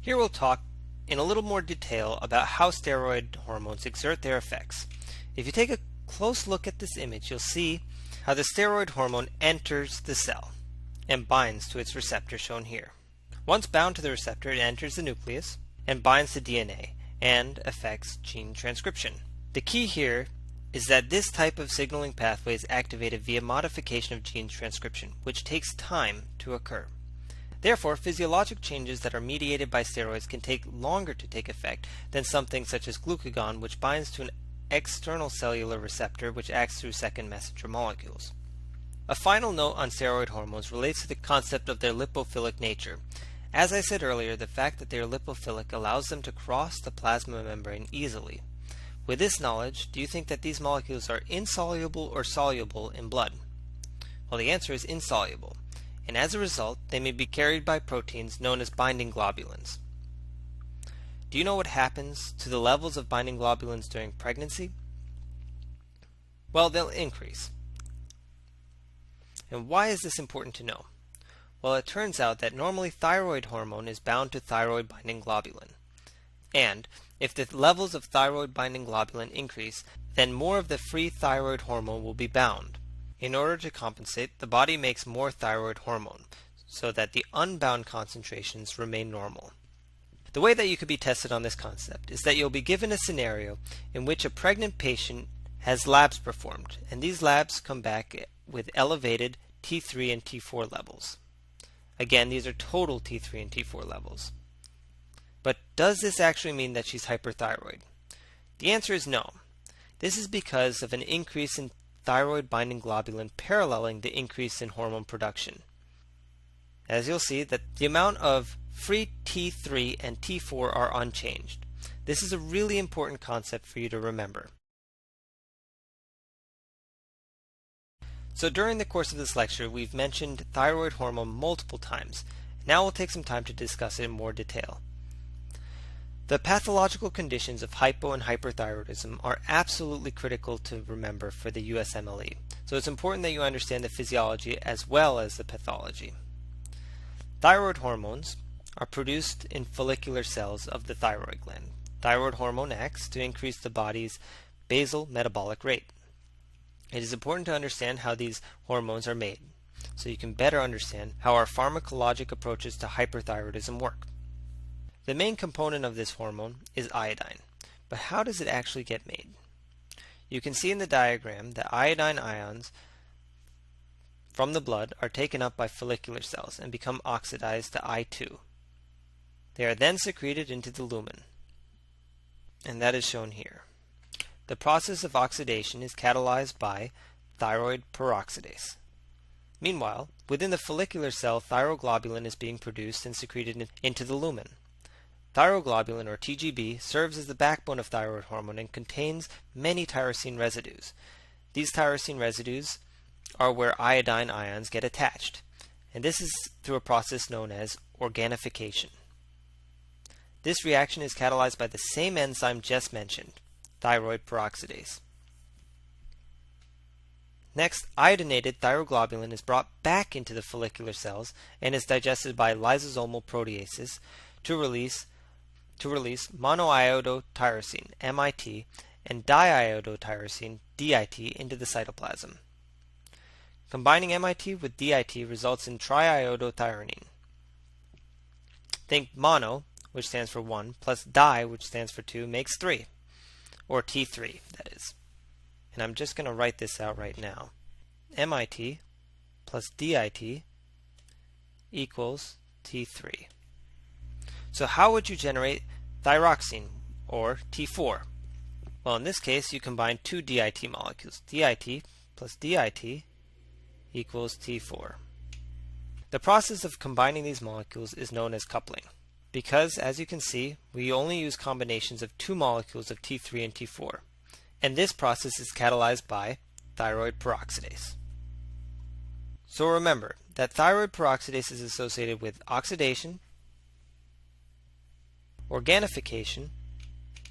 Here we'll talk in a little more detail about how steroid hormones exert their effects. If you take a close look at this image, you'll see how the steroid hormone enters the cell and binds to its receptor shown here. Once bound to the receptor, it enters the nucleus and binds to DNA and affects gene transcription. The key here is that this type of signaling pathway is activated via modification of gene transcription, which takes time to occur. Therefore, physiologic changes that are mediated by steroids can take longer to take effect than something such as glucagon, which binds to an external cellular receptor which acts through second messenger molecules. A final note on steroid hormones relates to the concept of their lipophilic nature. As I said earlier, the fact that they are lipophilic allows them to cross the plasma membrane easily. With this knowledge, do you think that these molecules are insoluble or soluble in blood? Well, the answer is insoluble, and as a result, they may be carried by proteins known as binding globulins. Do you know what happens to the levels of binding globulins during pregnancy? Well, they'll increase. And why is this important to know? Well, it turns out that normally thyroid hormone is bound to thyroid binding globulin. And if the levels of thyroid binding globulin increase, then more of the free thyroid hormone will be bound. In order to compensate, the body makes more thyroid hormone, so that the unbound concentrations remain normal. The way that you could be tested on this concept is that you'll be given a scenario in which a pregnant patient has labs performed, and these labs come back with elevated T3 and T4 levels. Again, these are total T3 and T4 levels. But does this actually mean that she's hyperthyroid? The answer is no. This is because of an increase in thyroid binding globulin paralleling the increase in hormone production. As you'll see, that the amount of free T3 and T4 are unchanged. This is a really important concept for you to remember. So during the course of this lecture, we've mentioned thyroid hormone multiple times. Now we'll take some time to discuss it in more detail. The pathological conditions of hypo and hyperthyroidism are absolutely critical to remember for the USMLE. So it's important that you understand the physiology as well as the pathology. Thyroid hormones are produced in follicular cells of the thyroid gland. Thyroid hormone acts to increase the body's basal metabolic rate. It is important to understand how these hormones are made, so you can better understand how our pharmacologic approaches to hyperthyroidism work. The main component of this hormone is iodine, but how does it actually get made? You can see in the diagram that iodine ions from the blood are taken up by follicular cells and become oxidized to I2. They are then secreted into the lumen, and that is shown here. The process of oxidation is catalyzed by thyroid peroxidase. Meanwhile, within the follicular cell, thyroglobulin is being produced and secreted into the lumen. Thyroglobulin, or TGB, serves as the backbone of thyroid hormone and contains many tyrosine residues. These tyrosine residues are where iodine ions get attached, and this is through a process known as organification. This reaction is catalyzed by the same enzyme just mentioned, thyroid peroxidase. Next, iodinated thyroglobulin is brought back into the follicular cells and is digested by lysosomal proteases to release monoiodotyrosine, MIT, and diiodotyrosine, DIT, into the cytoplasm. Combining MIT with DIT results in triiodothyronine. Think mono, which stands for 1, plus di, which stands for 2, makes 3, or T3, that is. And I'm just going to write this out right now. MIT plus DIT equals T3. So how would you generate thyroxine, or T4? Well, in this case, you combine two DIT molecules. DIT plus DIT equals T4. The process of combining these molecules is known as coupling, because, as you can see, we only use combinations of two molecules of T3 and T4, and this process is catalyzed by thyroid peroxidase. So remember that thyroid peroxidase is associated with oxidation, organification,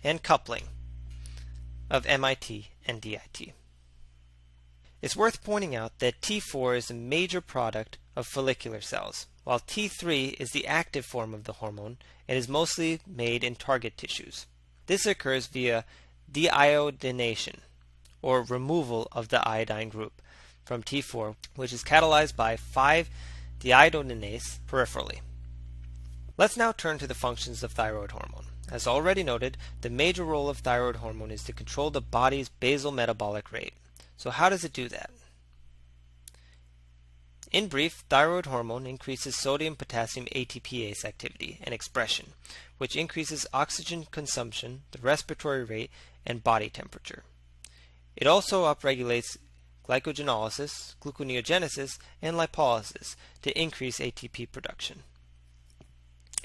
and coupling of MIT and DIT. It's worth pointing out that T4 is a major product of follicular cells, while T3 is the active form of the hormone and is mostly made in target tissues. This occurs via deiodination, or removal of the iodine group from T4, which is catalyzed by 5-deiodinase peripherally. Let's now turn to the functions of thyroid hormone. As already noted, the major role of thyroid hormone is to control the body's basal metabolic rate. So how does it do that? In brief, thyroid hormone increases sodium-potassium ATPase activity and expression, which increases oxygen consumption, the respiratory rate, and body temperature. It also upregulates glycogenolysis, gluconeogenesis, and lipolysis to increase ATP production.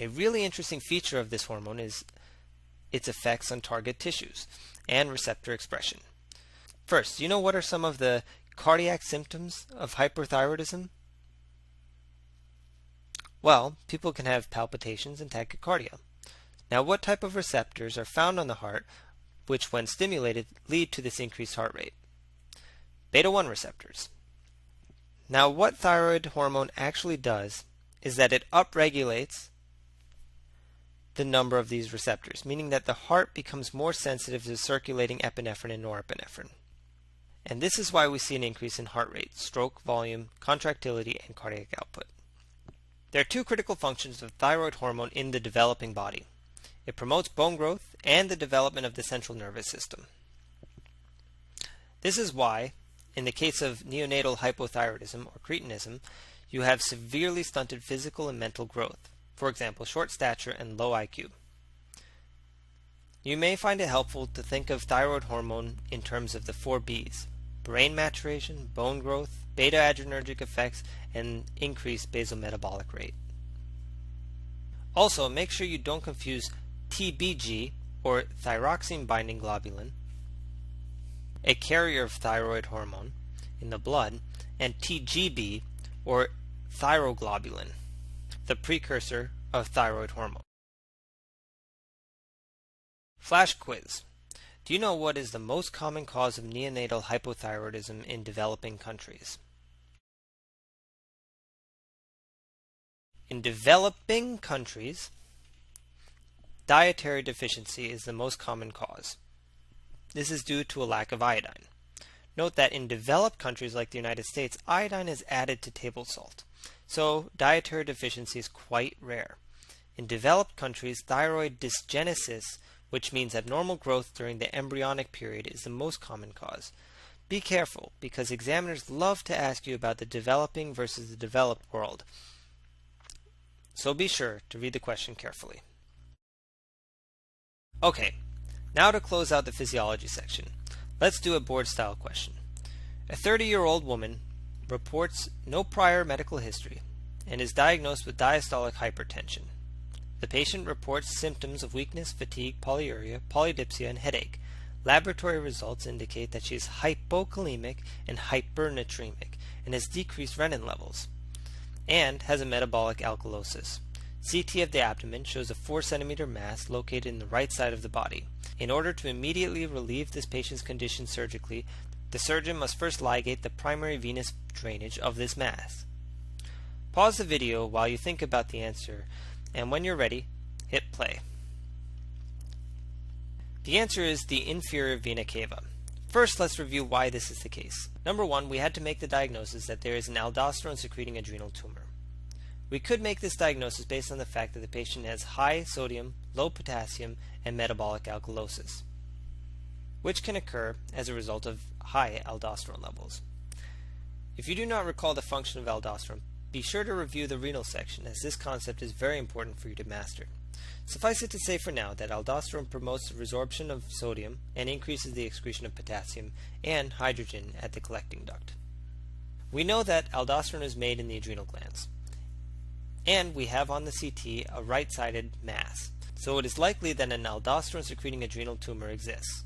A really interesting feature of this hormone is its effects on target tissues and receptor expression. First, do you know what are some of the cardiac symptoms of hyperthyroidism? Well, people can have palpitations and tachycardia. Now, what type of receptors are found on the heart which, when stimulated, lead to this increased heart rate? Beta-1 receptors. Now, what thyroid hormone actually does is that it upregulates the number of these receptors, meaning that the heart becomes more sensitive to circulating epinephrine and norepinephrine. And this is why we see an increase in heart rate, stroke volume, contractility, and cardiac output. There are two critical functions of thyroid hormone in the developing body. It promotes bone growth and the development of the central nervous system. This is why, in the case of neonatal hypothyroidism or cretinism, you have severely stunted physical and mental growth, for example, short stature and low IQ. You may find it helpful to think of thyroid hormone in terms of the 4 B's: brain maturation, bone growth, beta-adrenergic effects, and increased basal metabolic rate. Also, make sure you don't confuse TBG, or thyroxine binding globulin, a carrier of thyroid hormone in the blood, and TGB, or thyroglobulin, the precursor of thyroid hormone. Flash quiz. Do you know what is the most common cause of neonatal hypothyroidism in developing countries? In developing countries, dietary deficiency is the most common cause. This is due to a lack of iodine. Note that in developed countries like the United States, iodine is added to table salt, so dietary deficiency is quite rare. In developed countries, thyroid dysgenesis, which means abnormal growth during the embryonic period, is the most common cause. Be careful, because examiners love to ask you about the developing versus the developed world. So be sure to read the question carefully. Okay, now to close out the physiology section, let's do a board-style question. A 30-year-old woman reports no prior medical history and is diagnosed with diastolic hypertension. The patient reports symptoms of weakness, fatigue, polyuria, polydipsia, and headache. Laboratory results indicate that she is hypokalemic and hypernatremic and has decreased renin levels, and has a metabolic alkalosis. CT of the abdomen shows a 4 cm mass located in the right side of the body. In order to immediately relieve this patient's condition surgically, the surgeon must first ligate the primary venous drainage of this mass. Pause the video while you think about the answer, and when you're ready, hit play. The answer is the inferior vena cava. First, let's review why this is the case. Number 1, we had to make the diagnosis that there is an aldosterone-secreting adrenal tumor. We could make this diagnosis based on the fact that the patient has high sodium, low potassium, and metabolic alkalosis, which can occur as a result of high aldosterone levels. If you do not recall the function of aldosterone, be sure to review the renal section, as this concept is very important for you to master. Suffice it to say for now that aldosterone promotes the resorption of sodium and increases the excretion of potassium and hydrogen at the collecting duct. We know that aldosterone is made in the adrenal glands, and we have on the CT a right-sided mass, so it is likely that an aldosterone-secreting adrenal tumor exists.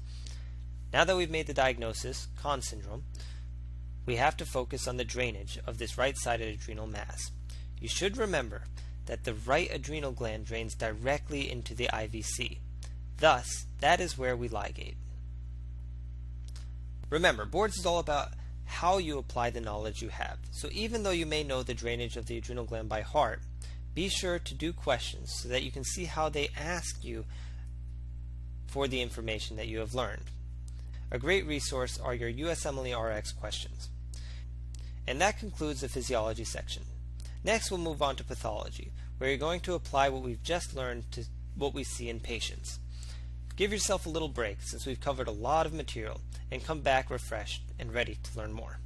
Now that we've made the diagnosis, Conn syndrome, we have to focus on the drainage of this right-sided adrenal mass. You should remember that the right adrenal gland drains directly into the IVC. Thus, that is where we ligate. Remember, boards is all about how you apply the knowledge you have. So even though you may know the drainage of the adrenal gland by heart, be sure to do questions so that you can see how they ask you for the information that you have learned. A great resource are your USMLE RX questions. And that concludes the physiology section. Next we'll move on to pathology, where you're going to apply what we've just learned to what we see in patients. Give yourself a little break since we've covered a lot of material, and come back refreshed and ready to learn more.